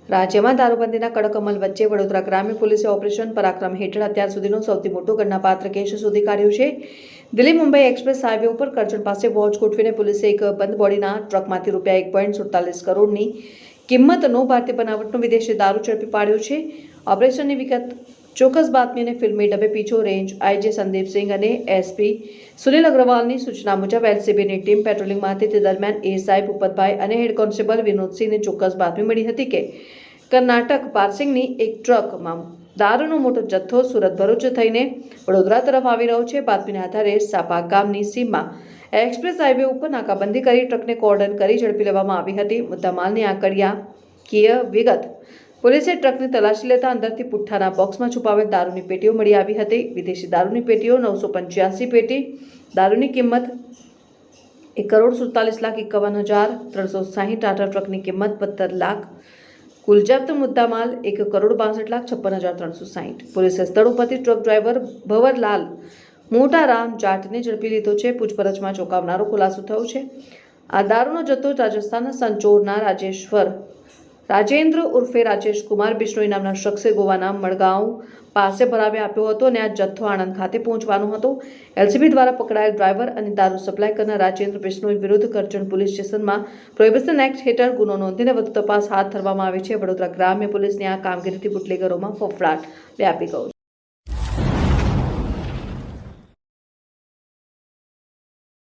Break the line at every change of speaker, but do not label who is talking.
રાજ્યમાં દારૂબંધીના કડક અમલ વચ્ચે વડોદરા ગ્રામ્ય પોલીસે ઓપરેશન પરાક્રમ હેઠળ અત્યાર સુધીનો સૌથી મોટો ગણનાપાત્ર કેસ શોધી કાઢ્યો છે। દિલ્હી મુંબઈ એક્સપ્રેસ હાઈવે ઉપર કરજણ પાસે વોચ ગોઠવીને પોલીસે એક બંધ બોડીના ટ્રકમાંથી રૂપિયા 1.47 કરોડની કિંમતનો ભારતીય બનાવટનો વિદેશી દારૂ ઝડપી પાડ્યો છે। ઓપરેશનની વિગત ચોક્કસ બાતમી અને ફિલ્મી ડબે પીછો રેન્જ આઈજી સંદીપસિંહ અને એસપી સુનિલ અગ્રવાલની સૂચના મુજબ એલસીબીની ટીમ પેટ્રોલિંગમાં હતી। તે દરમિયાન એએસઆઈ ભૂપતભાઈ અને હેડ કોન્સ્ટેબલ વિનોદસિંહને ચોક્કસ બાતમી મળી હતી કે કર્ણાટક પાર્સિંગની એક ટ્રકમાં દારૂનો મોટો જથ્થો સુરત ભરૂચ થઈને વડોદરા તરફ આવી રહ્યો છે। બાતમીના આધારે સાપા ગામની સીમમાં એક્સપ્રેસ હાઈવે ઉપર નાકાબંધી કરી ટ્રકને કોર્ડન કરી ઝડપી લેવામાં આવી હતી। મુદ્દામાલની આંકડાકીય વિગત પોલીસે ટ્રકની તલાશી લેતા અંદરથી પુઠ્ઠાના બોક્સમાં છુપાવેલ દારૂની પેટીઓ મળી આવી હતી। વિદેશી દારૂની પેટીઓ 985 પેટી, દારૂની કિંમત 1,47,51,360। આટા ટ્રકની કિંમત 72 લાખ, કુલ જપ્ત મુદ્દામાલ 1,62,56,360। પોલીસે સ્થળ ઉપરથી ટ્રક ડ્રાઈવર ભવરલાલ મોટારામ જાટને ઝડપી લીધો છે। પૂછપરછમાં ચોંકાવનારો ખુલાસો થયો છે। આ દારૂનો જથ્થો રાજસ્થાનના સંચોરના રાજેન્દ્ર ઉર્ફે રાજેશ કુમાર બિશ્નોઈ નામના શખ્સે ગોવાના મડગાંવ પાસે ભરાવી આપ્યો હતો અને આ જથ્થો આણંદ ખાતે પહોંચવાનો હતો। એલસીબી દ્વારા પકડાયેલ ડ્રાઈવર અને દારૂ સપ્લાય કરનાર રાજેન્દ્ર બિશ્નોઈ વિરુદ્ધ કરજણ પોલીસ સ્ટેશનમાં પ્રોહિબિશન એક્ટ હેઠળ ગુનો નોંધીને વધુ તપાસ હાથ ધરવામાં આવી છે। વડોદરા ગ્રામ્ય પોલીસની આ કામગીરીથી બુટલેગરોમાં ફફડાટ વ્યાપી ગયો